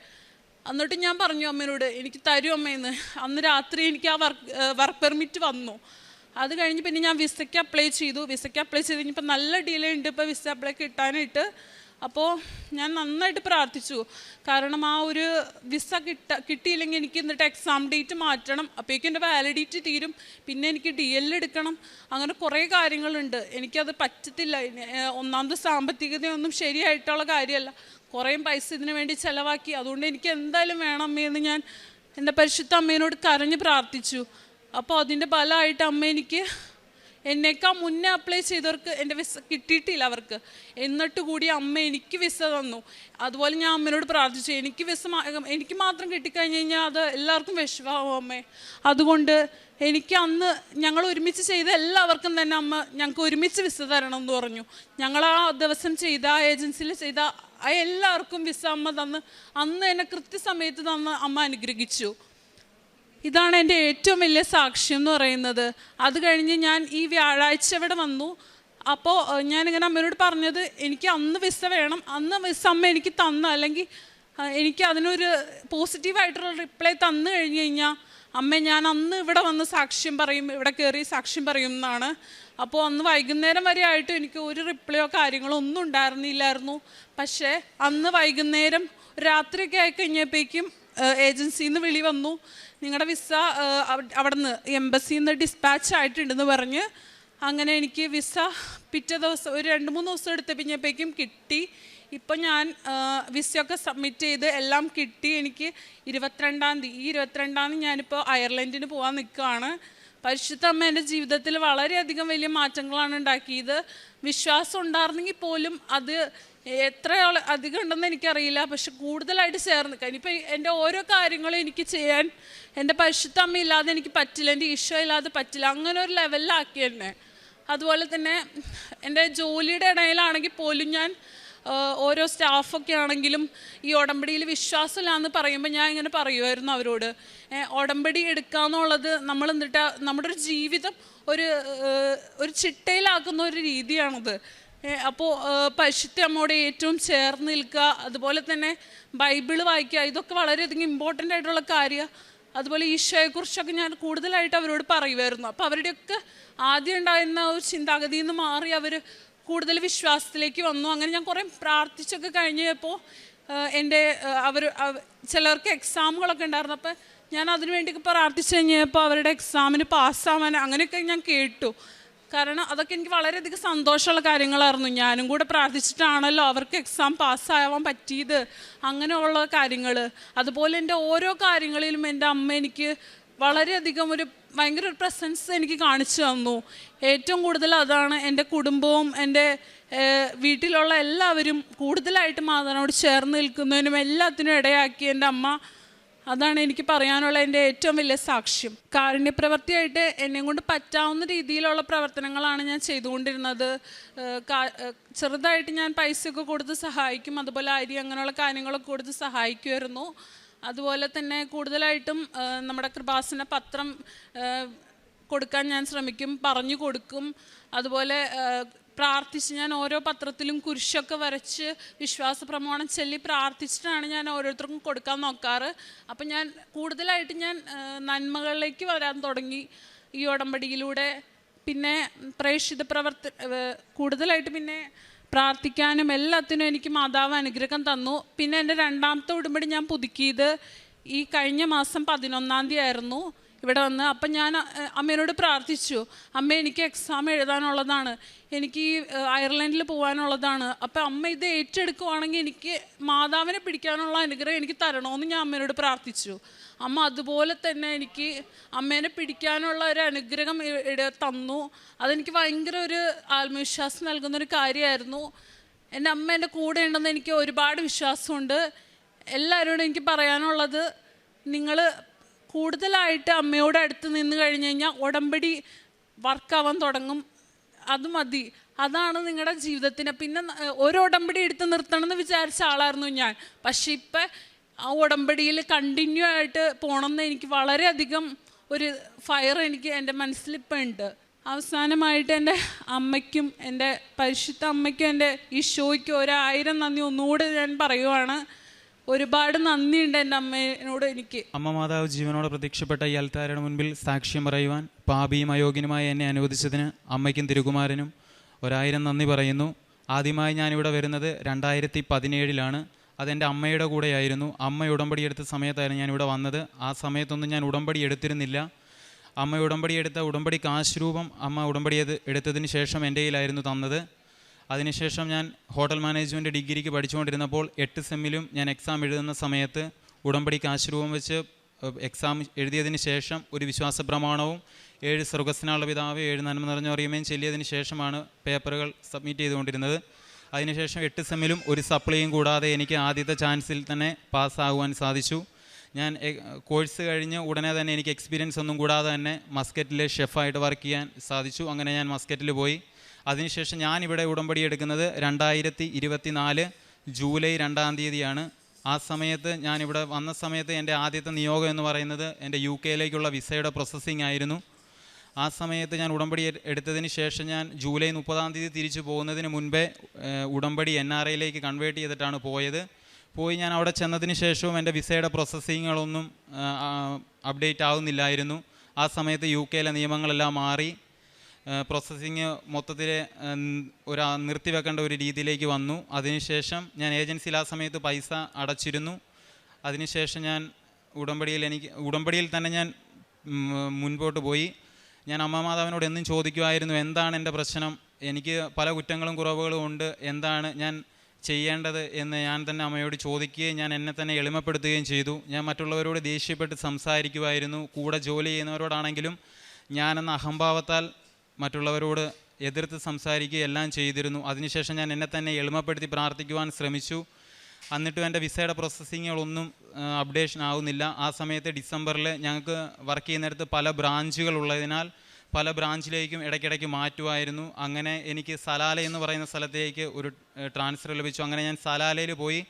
എന്നിട്ട് ഞാൻ പറഞ്ഞു അമ്മേനോട്, എനിക്ക് തരും അമ്മയെന്ന്. അന്ന് രാത്രി എനിക്ക് ആ വർക്ക് പെർമിറ്റ് വന്നു. അത് കഴിഞ്ഞ് പിന്നെ ഞാൻ വിസയ്ക്ക് അപ്ലൈ ചെയ്തു. വിസയ്ക്ക് അപ്ലൈ ചെയ്ത് കഴിഞ്ഞപ്പോൾ നല്ല ഡിലേ ഉണ്ട് ഇപ്പോൾ വിസ അപ്ലൈ കിട്ടാനായിട്ട്. അപ്പോൾ ഞാൻ നന്നായിട്ട് പ്രാർത്ഥിച്ചു. കാരണം ആ ഒരു വിസ കിട്ടിയില്ലെങ്കിൽ എനിക്ക് എന്നിട്ട് എക്സാം ഡേറ്റ് മാറ്റണം, അപ്പോഴേക്കും എൻ്റെ വാലിഡിറ്റി തീരും, പിന്നെ എനിക്ക് DL എടുക്കണം, അങ്ങനെ കുറേ കാര്യങ്ങളുണ്ട്. എനിക്കത് പറ്റത്തില്ല. ഒന്നാമത് സാമ്പത്തികതയൊന്നും ശരിയായിട്ടുള്ള കാര്യമല്ല, കുറേ പൈസ ഇതിനു വേണ്ടി ചിലവാക്കി. അതുകൊണ്ട് എനിക്ക് എന്തായാലും വേണം അമ്മയെന്ന് ഞാൻ എൻ്റെ പരിശുദ്ധ അമ്മേനോട് കരഞ്ഞ് പ്രാർത്ഥിച്ചു. അപ്പോൾ അതിൻ്റെ ഫലമായിട്ട് അമ്മ എനിക്ക് എന്നേക്കാൾ മുന്നേ അപ്ലൈ ചെയ്തവർക്ക് എൻ്റെ വിസ കിട്ടിയിട്ടില്ല അവർക്ക്, എന്നിട്ട് കൂടി അമ്മ എനിക്ക് വിസ തന്നു. അതുപോലെ ഞാൻ അമ്മയോട് പ്രാർത്ഥിച്ചു, എനിക്ക് മാത്രം കിട്ടിക്കഴിഞ്ഞ് കഴിഞ്ഞാൽ അത് എല്ലാവർക്കും വിഷമാവും അമ്മേ. അതുകൊണ്ട് എനിക്ക് അന്ന് ഞങ്ങൾ ഒരുമിച്ച് ചെയ്ത എല്ലാവർക്കും തന്നെ അമ്മ ഞങ്ങൾക്ക് ഒരുമിച്ച് വിസ തരണം എന്ന് പറഞ്ഞു. ഞങ്ങൾ ആ ദിവസം ചെയ്ത ആ ഏജൻസിയിൽ ചെയ്ത എല്ലാവർക്കും വിസ അമ്മ തന്ന് അന്ന് എന്നെ കൃത്യസമയത്ത് തന്ന് അമ്മ അനുഗ്രഹിച്ചു. ഇതാണ് എൻ്റെ ഏറ്റവും വലിയ സാക്ഷ്യം എന്ന് പറയുന്നത്. അത് കഴിഞ്ഞ് ഞാൻ ഈ വ്യാഴാഴ്ച ഇവിടെ വന്നു. അപ്പോൾ ഞാനിങ്ങനെ അമ്മയോട് പറഞ്ഞത്, എനിക്ക് അന്ന് വിസ വേണം, അന്ന് വിസ അമ്മ എനിക്ക് തന്ന, അല്ലെങ്കിൽ എനിക്ക് അതിനൊരു പോസിറ്റീവായിട്ടുള്ള റിപ്ലൈ തന്നു കഴിഞ്ഞ് കഴിഞ്ഞാൽ അമ്മ ഞാൻ അന്ന് ഇവിടെ വന്ന് സാക്ഷ്യം പറയും, ഇവിടെ കയറി സാക്ഷ്യം പറയും എന്നാണ്. അപ്പോൾ അന്ന് വൈകുന്നേരം വരെ ആയിട്ട് എനിക്ക് ഒരു റിപ്ലൈയോ കാര്യങ്ങളോ ഒന്നും ഉണ്ടായിരുന്നില്ലായിരുന്നു. പക്ഷേ അന്ന് വൈകുന്നേരം രാത്രിയൊക്കെ ആയിക്കഴിഞ്ഞപ്പോഴേക്കും ഏജൻസിയിൽ നിന്ന് വിളി വന്നു, നിങ്ങളുടെ വിസ അവിടെ നിന്ന് എംബസിയിൽ നിന്ന് ഡിസ്പാച്ച് ആയിട്ടുണ്ടെന്ന് പറഞ്ഞ്. അങ്ങനെ എനിക്ക് വിസ പിറ്റേ ദിവസം ഒരു 2-3 ദിവസം എടുത്തപ്പോഴേക്കും കിട്ടി. ഇപ്പം ഞാൻ വിസയൊക്കെ സബ്മിറ്റ് ചെയ്ത് എല്ലാം കിട്ടി. എനിക്ക് 22-ാം തീയതി, ഈ 22-ാം തീയതി ഞാനിപ്പോൾ അയർലൻഡിന് പോകാൻ നിൽക്കുകയാണ്. പരിശുദ്ധ അമ്മ എൻ്റെ ജീവിതത്തിൽ വളരെയധികം വലിയ മാറ്റങ്ങളാണ് ഉണ്ടാക്കിയത്. വിശ്വാസം ഉണ്ടായിരുന്നെങ്കിൽ പോലും അത് എത്ര അധികം ഉണ്ടെന്ന് എനിക്കറിയില്ല, പക്ഷെ കൂടുതലായിട്ട് ചേർന്ന് നിൽക്കാൻ. ഇപ്പം എൻ്റെ ഓരോ കാര്യങ്ങളും എനിക്ക് ചെയ്യാൻ എൻ്റെ പരിശുദ്ധ അമ്മ ഇല്ലാതെ എനിക്ക് പറ്റില്ല, എൻ്റെ ഈശോ ഇല്ലാതെ പറ്റില്ല, അങ്ങനെ ഒരു ലെവലിലാക്കി എന്നെ. അതുപോലെ തന്നെ എൻ്റെ ജോലിയുടെ ഇടയിലാണെങ്കിൽ പോലും ഞാൻ ഓരോ സ്റ്റാഫൊക്കെ ആണെങ്കിലും ഈ ഉടമ്പടിയിൽ വിശ്വാസമില്ലാന്ന് പറയുമ്പോൾ ഞാൻ ഇങ്ങനെ പറയുമായിരുന്നു അവരോട്, ഉടമ്പടി എടുക്കാന്നുള്ളത് നമ്മൾ എന്നിട്ട് നമ്മുടെ ഒരു ജീവിതം ഒരു ചിട്ടയിലാക്കുന്ന ഒരു രീതിയാണത്. അപ്പോൾ പരിശുദ്ധ അമ്മയോട് ഏറ്റവും ചേർന്ന് നിൽക്കുക, അതുപോലെ തന്നെ ബൈബിള് വായിക്കുക, ഇതൊക്കെ വളരെയധികം ഇമ്പോർട്ടൻ്റ് ആയിട്ടുള്ള കാര്യമാണ്. അതുപോലെ ഈശോയെക്കുറിച്ചൊക്കെ ഞാൻ കൂടുതലായിട്ട് അവരോട് പറയുമായിരുന്നു. അപ്പോൾ അവരുടെയൊക്കെ ആദ്യം ഉണ്ടായിരുന്ന ഒരു ചിന്താഗതിയിൽ നിന്ന് മാറി അവർ കൂടുതൽ വിശ്വാസത്തിലേക്ക് വന്നു. അങ്ങനെ ഞാൻ കുറേ പ്രാർത്ഥിച്ചൊക്കെ കഴിഞ്ഞപ്പോൾ ചിലർക്ക് എക്സാമുകളൊക്കെ ഉണ്ടായിരുന്നു. അപ്പോൾ ഞാൻ അതിനു വേണ്ടിയൊക്കെ പ്രാർത്ഥിച്ചു കഴിഞ്ഞപ്പോൾ അവരുടെ എക്സാമിന് പാസ്സാവാൻ അങ്ങനെയൊക്കെ ഞാൻ കേട്ടു. കാരണം അതൊക്കെ എനിക്ക് വളരെയധികം സന്തോഷമുള്ള കാര്യങ്ങളായിരുന്നു. ഞാനും കൂടെ പ്രാർത്ഥിച്ചിട്ടാണല്ലോ അവർക്ക് എക്സാം പാസ്സാവാൻ പറ്റിയത്. അങ്ങനെയുള്ള കാര്യങ്ങൾ, അതുപോലെ എൻ്റെ ഓരോ കാര്യങ്ങളിലും എൻ്റെ അമ്മ എനിക്ക് വളരെയധികം ഭയങ്കര ഒരു പ്രസൻസ് എനിക്ക് കാണിച്ചു തന്നു. ഏറ്റവും കൂടുതൽ അതാണ്. എൻ്റെ കുടുംബവും എൻ്റെ വീട്ടിലുള്ള എല്ലാവരും കൂടുതലായിട്ട് മാതാവിനോട് ചേർന്ന് നിൽക്കുന്നതിനും എല്ലാത്തിനും ഇടയാക്കി എൻ്റെ അമ്മ. അതാണ് എനിക്ക് പറയാനുള്ള എൻ്റെ ഏറ്റവും വലിയ സാക്ഷ്യം. കാരുണ്യപ്രവൃത്തിയായിട്ട് എന്നെയും കൊണ്ട് പറ്റാവുന്ന രീതിയിലുള്ള പ്രവർത്തനങ്ങളാണ് ഞാൻ ചെയ്തുകൊണ്ടിരുന്നത്. ചെറുതായിട്ട് ഞാൻ പൈസയൊക്കെ കൊടുത്ത് സഹായിക്കും, അതുപോലെ അരി അങ്ങനെയുള്ള കാര്യങ്ങളൊക്കെ കൊടുത്ത് സഹായിക്കുമായിരുന്നു. അതുപോലെ തന്നെ കൂടുതലായിട്ടും നമ്മുടെ കൃപാസന പത്രം കൊടുക്കാൻ ഞാൻ ശ്രമിക്കും, പറഞ്ഞു കൊടുക്കും. അതുപോലെ പ്രാർത്ഥിച്ച് ഞാൻ ഓരോ പത്രത്തിലും കുരിശൊക്കെ വരച്ച് വിശ്വാസ പ്രമാണം ചൊല്ലി പ്രാർത്ഥിച്ചിട്ടാണ് ഞാൻ ഓരോരുത്തർക്കും കൊടുക്കാൻ നോക്കാറ്. അപ്പം ഞാൻ കൂടുതലായിട്ട് ഞാൻ നന്മകളിലേക്ക് വരാൻ തുടങ്ങി ഈ ഉടമ്പടിയിലൂടെ. പിന്നെ പ്രേക്ഷിത കൂടുതലായിട്ട് പിന്നെ പ്രാർത്ഥിക്കാനും എല്ലാത്തിനും എനിക്ക് മാതാവ് അനുഗ്രഹം തന്നു. പിന്നെ എൻ്റെ രണ്ടാമത്തെ ഉടമ്പടി ഞാൻ പുതുക്കിയത് ഈ കഴിഞ്ഞ മാസം 11-ാം തീയതി ആയിരുന്നു ഇവിടെ വന്ന്. അപ്പം ഞാൻ അമ്മേനോട് പ്രാർത്ഥിച്ചു, അമ്മ എനിക്ക് എക്സാം എഴുതാനുള്ളതാണ്, എനിക്ക് ഈ അയർലൻഡിൽ പോകാനുള്ളതാണ്. അപ്പം അമ്മ ഇത് ഏറ്റെടുക്കുവാണെങ്കിൽ എനിക്ക് മാതാവിനെ പിടിക്കാനുള്ള അനുഗ്രഹം എനിക്ക് തരണമെന്ന് ഞാൻ അമ്മേനോട് പ്രാർത്ഥിച്ചു. അമ്മ അതുപോലെ തന്നെ എനിക്ക് അമ്മേനെ പിടിക്കാനുള്ള ഒരു അനുഗ്രഹം തന്നു. അതെനിക്ക് ഭയങ്കര ഒരു ആത്മവിശ്വാസം നൽകുന്നൊരു കാര്യമായിരുന്നു. എൻ്റെ അമ്മ എൻ്റെ കൂടെ ഉണ്ടെന്ന് എനിക്ക് ഒരുപാട് വിശ്വാസമുണ്ട്. എല്ലാവരോടും എനിക്ക് പറയാനുള്ളത്, നിങ്ങൾ കൂടുതലായിട്ട് അമ്മയോട് അടുത്ത് നിന്ന് കഴിഞ്ഞ് കഴിഞ്ഞാൽ ഉടമ്പടി വർക്കാവാൻ തുടങ്ങും. അത് മതി, അതാണ് നിങ്ങളുടെ ജീവിതത്തിന്. പിന്നെ ഒരു ഉടമ്പടി എടുത്ത് നിർത്തണമെന്ന് വിചാരിച്ച ആളായിരുന്നു ഞാൻ. പക്ഷെ ഇപ്പം ആ ഉടമ്പടിയിൽ കണ്ടിന്യൂ ആയിട്ട് പോകണമെന്ന് എനിക്ക് വളരെയധികം ഒരു ഫയർ എനിക്ക് എൻ്റെ മനസ്സിലിപ്പം ഉണ്ട്. അവസാനമായിട്ട് എൻ്റെ അമ്മയ്ക്കും എൻ്റെ പരിശുദ്ധ അമ്മയ്ക്കും എൻ്റെ ഈശോയ്ക്കും 1000 നന്ദി ഒന്നുകൂടെ ഞാൻ പറയുവാണ്. ഒരുപാട് നന്ദിയുണ്ട് എൻ്റെ അമ്മയോട് എനിക്ക്. അമ്മ മാതാവ് ജീവനോടെ പ്രത്യക്ഷപ്പെട്ട ഈ അൽത്താരയുടെ മുൻപിൽ സാക്ഷ്യം പറയുവാൻ പാപിയും അയോഗ്യനുമായി എന്നെ അനുവദിച്ചതിന് അമ്മയ്ക്കും തിരുകുമാരനും 1000 നന്ദി പറയുന്നു. ആദ്യമായി ഞാനിവിടെ വരുന്നത് 2017 അതെൻ്റെ അമ്മയുടെ കൂടെയായിരുന്നു. അമ്മ ഉടമ്പടി എടുത്ത സമയത്തായിരുന്നു ഞാനിവിടെ വന്നത്. ആ സമയത്തൊന്നും ഞാൻ ഉടമ്പടി എടുത്തിരുന്നില്ല. അമ്മ ഉടമ്പടി എടുത്ത ഉടമ്പടി കാശ് രൂപം അമ്മ ഉടമ്പടി എടുത്തതിന് ശേഷം എൻ്റെ കയ്യിലായിരുന്നു തന്നത്. അതിനുശേഷം ഞാൻ ഹോട്ടൽ മാനേജ്മെൻറ്റ് ഡിഗ്രിക്ക് പഠിച്ചുകൊണ്ടിരുന്നപ്പോൾ 8 സെമ്മിലും ഞാൻ എക്സാം എഴുതുന്ന സമയത്ത് ഉടമ്പടി കാശ് രൂപം വെച്ച് എക്സാം എഴുതിയതിന് ശേഷം ഒരു വിശ്വാസ പ്രമാണവും 7 സ്വർഗ്ഗസ്നാളുടെ പിതാവ് 7 നന്മ നിറഞ്ഞ മറിയമേയും ചൊല്ലിയതിന് ശേഷമാണ് പേപ്പറുകൾ സബ്മിറ്റ് ചെയ്തുകൊണ്ടിരുന്നത്. അതിനുശേഷം 8 സെമ്മിലും ഒരു സപ്ലിയും കൂടാതെ എനിക്ക് ആദ്യത്തെ ചാൻസിൽ തന്നെ പാസ്സാകുവാൻ സാധിച്ചു. ഞാൻ കോഴ്സ് കഴിഞ്ഞ് ഉടനെ തന്നെ എനിക്ക് എക്സ്പീരിയൻസ് ഒന്നും കൂടാതെ തന്നെ മസ്കറ്റിലെ ഷെഫായിട്ട് വർക്ക് ചെയ്യാൻ സാധിച്ചു. അങ്ങനെ ഞാൻ മസ്കറ്റിൽ പോയി. അതിനുശേഷം ഞാനിവിടെ ഉടമ്പടി എടുക്കുന്നത് 2024 ജൂലൈ 2-ാം തീയതിയാണ്. ആ സമയത്ത് ഞാനിവിടെ വന്ന സമയത്ത് എൻ്റെ ആദ്യത്തെ നിയോഗം എന്ന് പറയുന്നത് എൻ്റെ UK വിസയുടെ പ്രോസസ്സിംഗ് ആയിരുന്നു. ആ സമയത്ത് ഞാൻ ഉടമ്പടി എടുത്തതിന് ശേഷം ഞാൻ ജൂലൈ 30-ാം തീയതി തിരിച്ചു പോകുന്നതിന് മുൻപേ ഉടമ്പടി NRI കൺവേർട്ട് ചെയ്തിട്ടാണ് പോയി ഞാൻ അവിടെ ചെന്നതിന് ശേഷവും എൻ്റെ വിസയുടെ പ്രോസസ്സിങ്ങുകളൊന്നും അപ്ഡേറ്റ് ആവുന്നില്ലായിരുന്നു. ആ സമയത്ത് UK നിയമങ്ങളെല്ലാം മാറി പ്രോസസ്സിങ് മൊത്തത്തിൽ നിർത്തിവെക്കേണ്ട ഒരു രീതിയിലേക്ക് വന്നു. അതിനുശേഷം ഞാൻ ഏജൻസിയിൽ ആ സമയത്ത് പൈസ അടച്ചിരുന്നു. അതിനുശേഷം ഞാൻ ഉടമ്പടിയിൽ തന്നെ ഞാൻ മുൻപോട്ട് പോയി. ഞാൻ അമ്മ മാതാവിനോട് എന്നും ചോദിക്കുമായിരുന്നു, എന്താണ് എൻ്റെ പ്രശ്നം, എനിക്ക് പല കുറ്റങ്ങളും കുറവുകളും ഉണ്ട്, എന്താണ് ഞാൻ ചെയ്യേണ്ടത് എന്ന് ഞാൻ തന്നെ അമ്മയോട് ചോദിക്കുകയും ഞാൻ എന്നെ തന്നെ എളിമപ്പെടുത്തുകയും ചെയ്തു. ഞാൻ മറ്റുള്ളവരോട് ദേഷ്യപ്പെട്ട് സംസാരിക്കുമായിരുന്നു. കൂടെ ജോലി ചെയ്യുന്നവരോടാണെങ്കിലും ഞാനെന്ന അഹംഭാവത്താൽ മറ്റുള്ളവരോട് എതിർത്ത് സംസാരിക്കുകയും എല്ലാം ചെയ്തിരുന്നു. അതിനുശേഷം ഞാൻ എന്നെ തന്നെ എളിമപ്പെടുത്തി പ്രാർത്ഥിക്കുവാൻ ശ്രമിച്ചു. എന്നിട്ടും എൻ്റെ വിസയുടെ പ്രോസസ്സിങ്ങുകളൊന്നും അപ്ഡേഷൻ ആവുന്നില്ല. ആ സമയത്ത് ഡിസംബറിൽ ഞങ്ങൾക്ക് വർക്ക് ചെയ്യുന്നിടത്ത് പല ബ്രാഞ്ചുകൾ ഉള്ളതിനാൽ പല ബ്രാഞ്ചിലേക്കും ഇടയ്ക്കിടയ്ക്ക് മാറ്റുമായിരുന്നു. അങ്ങനെ എനിക്ക് സലാല എന്ന് പറയുന്ന സ്ഥലത്തേക്ക് ഒരു ട്രാൻസ്ഫർ ലഭിച്ചു. അങ്ങനെ ഞാൻ സലാലയിൽ പോയി.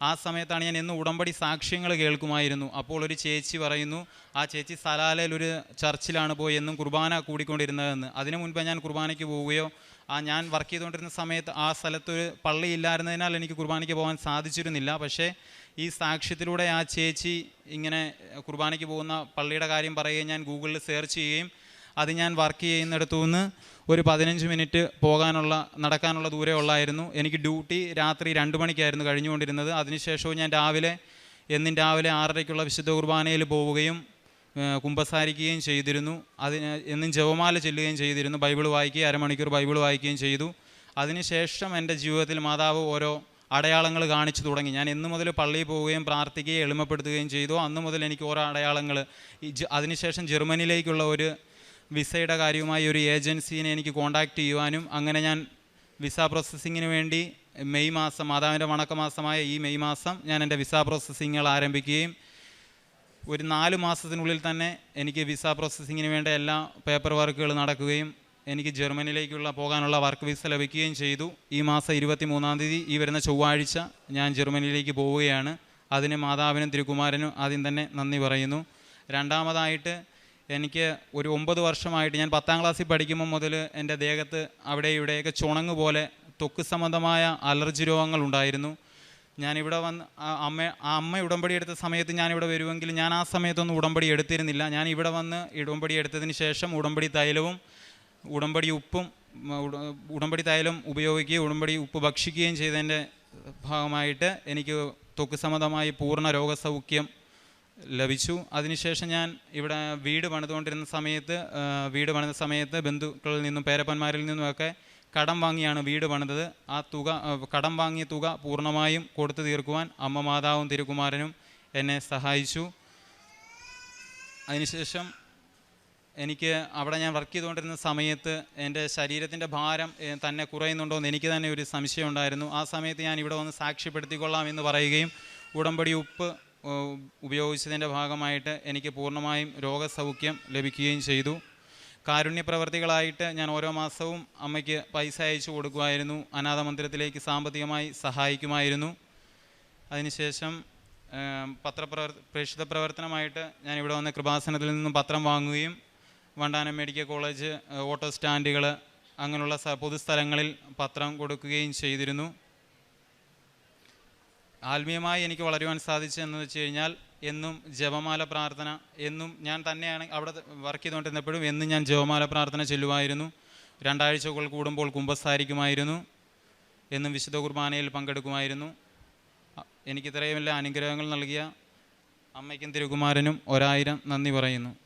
ആ സമയത്താണ് ഞാൻ എന്നും ഉടമ്പടി സാക്ഷ്യങ്ങൾ കേൾക്കുമായിരുന്നു. അപ്പോൾ ഒരു ചേച്ചി പറയുന്നു, ആ ചേച്ചി സലാലയിൽ ഒരു ചർച്ചിലാണ് പോയി എന്നും കുർബാന കൂടിക്കൊണ്ടിരുന്നതെന്ന്. അതിനു മുൻപ് ഞാൻ കുർബാനയ്ക്ക് പോവുകയോ ഞാൻ വർക്ക് ചെയ്തുകൊണ്ടിരുന്ന സമയത്ത് ആ സ്ഥലത്തൊരു പള്ളി ഇല്ലായിരുന്നതിനാൽ എനിക്ക് കുർബാനയ്ക്ക് പോകാൻ സാധിച്ചിരുന്നില്ല. പക്ഷേ ഈ സാക്ഷ്യത്തിലൂടെ ആ ചേച്ചി ഇങ്ങനെ കുർബാനയ്ക്ക് പോകുന്ന പള്ളിയുടെ കാര്യം പറയുകയും ഞാൻ ഗൂഗിളിൽ സെർച്ച് ചെയ്യുകയും അത് ഞാൻ വർക്ക് ചെയ്യുന്നിടത്തു നിന്ന് ഒരു 15 മിനിറ്റ് നടക്കാനുള്ള ദൂരേ ഉള്ളായിരുന്നു. എനിക്ക് ഡ്യൂട്ടി രാത്രി 2 മണിക്കായിരുന്നു കഴിഞ്ഞുകൊണ്ടിരുന്നത്. അതിനുശേഷവും ഞാൻ എന്നും രാവിലെ 6:30 വിശുദ്ധ കുർബാനയിൽ പോവുകയും കുമ്പസാരിക്കുകയും ചെയ്തിരുന്നു. എന്നും ജപമാല ചൊല്ലുകയും ചെയ്തിരുന്നു. ബൈബിൾ വായിക്കുകയും അരമണിക്കൂർ ബൈബിൾ വായിക്കുകയും ചെയ്തു. അതിനുശേഷം എൻ്റെ ജീവിതത്തിൽ മാതാവ് ഓരോ അടയാളങ്ങൾ കാണിച്ചു തുടങ്ങി. ഞാൻ എന്നു മുതൽ പള്ളിയിൽ പോവുകയും പ്രാർത്ഥിക്കുകയും എളിമപ്പെടുത്തുകയും ചെയ്തു. അന്നു മുതൽ എനിക്ക് ഓരോ അടയാളങ്ങൾ. അതിനുശേഷം ജർമ്മനിയിലേക്കുള്ള ഒരു വിസയുടെ കാര്യവുമായി ഒരു ഏജൻസീനെ എനിക്ക് കോൺടാക്റ്റ് ചെയ്യുവാനും അങ്ങനെ ഞാൻ വിസ പ്രോസസ്സിങ്ങിന് വേണ്ടി മെയ് മാസം, മാതാവിൻ്റെ വണക്കമാസമായ ഈ മെയ് മാസം ഞാൻ എൻ്റെ വിസ പ്രോസസ്സിങ്ങുകൾ ആരംഭിക്കുകയും ഒരു 4 മാസത്തിനുള്ളിൽ തന്നെ എനിക്ക് വിസ പ്രോസസ്സിങ്ങിന് വേണ്ട എല്ലാ പേപ്പർ വർക്കുകൾ നടക്കുകയും എനിക്ക് ജർമ്മനിയിലേക്കുള്ള പോകാനുള്ള വർക്ക് വിസ ലഭിക്കുകയും ചെയ്തു. ഈ മാസം 23-ാം തീയതി, ഈ വരുന്ന ചൊവ്വാഴ്ച ഞാൻ ജർമ്മനിയിലേക്ക് പോവുകയാണ്. അതിന് മാതാവിനും തിരുക്കുമാരനും ആദ്യം തന്നെ നന്ദി പറയുന്നു. രണ്ടാമതായിട്ട് എനിക്ക് ഒരു 9 വർഷമായിട്ട്, ഞാൻ 10ാം ക്ലാസ്സിൽ പഠിക്കുമ്പോൾ മുതൽ എൻ്റെ ദേഹത്ത് അവിടെ ഇവിടെയൊക്കെ ചുണങ്ങ് പോലെ ത്വക്ക് സംബന്ധമായ അലർജി രോഗങ്ങളുണ്ടായിരുന്നു. ഞാനിവിടെ വന്ന് അമ്മ ഉടമ്പടി എടുത്ത സമയത്ത് ഞാനിവിടെ വരുമെങ്കിൽ ഞാൻ ആ സമയത്തൊന്നും ഉടമ്പടി എടുത്തിരുന്നില്ല. ഞാൻ ഇവിടെ വന്ന് ഉടമ്പടി എടുത്തതിന് ശേഷം ഉടമ്പടി തൈലവും ഉടമ്പടി തൈലം ഉപയോഗിക്കുകയും ഉടമ്പടി ഉപ്പ് ഭക്ഷിക്കുകയും ചെയ്തതിൻ്റെ ഭാഗമായിട്ട് എനിക്ക് ത്വക്ക് സംബന്ധമായി പൂർണ്ണ രോഗസൗഖ്യം ലഭിച്ചു. അതിനുശേഷം ഞാൻ ഇവിടെ വീട് പണിതുകൊണ്ടിരുന്ന സമയത്ത് ബന്ധുക്കളിൽ നിന്നും പേരപ്പന്മാരിൽ നിന്നുമൊക്കെ കടം വാങ്ങിയാണ് വീട് പണിതത്. കടം വാങ്ങിയ തുക പൂർണ്ണമായും കൊടുത്തു തീർക്കുവാൻ അമ്മ മാതാവും തിരുക്കുമാരനും എന്നെ സഹായിച്ചു. അതിനുശേഷം എനിക്ക് അവിടെ ഞാൻ വർക്ക് ചെയ്തുകൊണ്ടിരുന്ന സമയത്ത് എൻ്റെ ശരീരത്തിൻ്റെ ഭാരം തന്നെ കുറയുന്നുണ്ടോ എന്ന് എനിക്ക് തന്നെ ഒരു സംശയം ഉണ്ടായിരുന്നു. ആ സമയത്ത് ഞാൻ ഇവിടെ വന്ന് സാക്ഷ്യപ്പെടുത്തിക്കൊള്ളാം എന്ന് പറയുകയും ഉടമ്പടി ഉപ്പ് ഉപയോഗിച്ചതിൻ്റെ ഭാഗമായിട്ട് എനിക്ക് പൂർണ്ണമായും രോഗസൗഖ്യം ലഭിക്കുകയും ചെയ്തു. കാരുണ്യ പ്രവർത്തികളായിട്ട് ഞാൻ ഓരോ മാസവും അമ്മയ്ക്ക് പൈസ അയച്ചു കൊടുക്കുമായിരുന്നു. അനാഥ മന്ദിരത്തിലേക്ക് സാമ്പത്തികമായി സഹായിക്കുമായിരുന്നു. അതിനുശേഷം പ്രേക്ഷിത പ്രവർത്തനമായിട്ട് ഞാൻ ഇവിടെ വന്ന് കൃപാസനത്തിൽ നിന്നും പത്രം വാങ്ങുകയും വണ്ടാനം മെഡിക്കൽ കോളേജ്, ഓട്ടോ സ്റ്റാൻഡുകൾ, അങ്ങനെയുള്ള പൊതുസ്ഥലങ്ങളിൽ പത്രം കൊടുക്കുകയും ചെയ്തിരുന്നു. ആത്മീയമായി എനിക്ക് വളരുവാൻ സാധിച്ചതെന്ന് വെച്ച് കഴിഞ്ഞാൽ എന്നും ജപമാല പ്രാർത്ഥന, എന്നും ഞാൻ തന്നെയാണ് അവിടെ വർക്ക് ചെയ്തുകൊണ്ടിരുന്നപ്പോഴും എന്നും ഞാൻ ജപമാല പ്രാർത്ഥന ചൊല്ലുമായിരുന്നു. 2 ആഴ്ചകൾ കൂടുമ്പോൾ കുമ്പസാരിക്കുമായിരുന്നു. എന്നും വിശുദ്ധ കുർബാനയിൽ പങ്കെടുക്കുമായിരുന്നു. എനിക്ക് ഇത്രയും എല്ലാ അനുഗ്രഹങ്ങൾ നൽകിയ അമ്മയ്ക്കും തിരുക്കുമാരനും 1000 നന്ദി പറയുന്നു.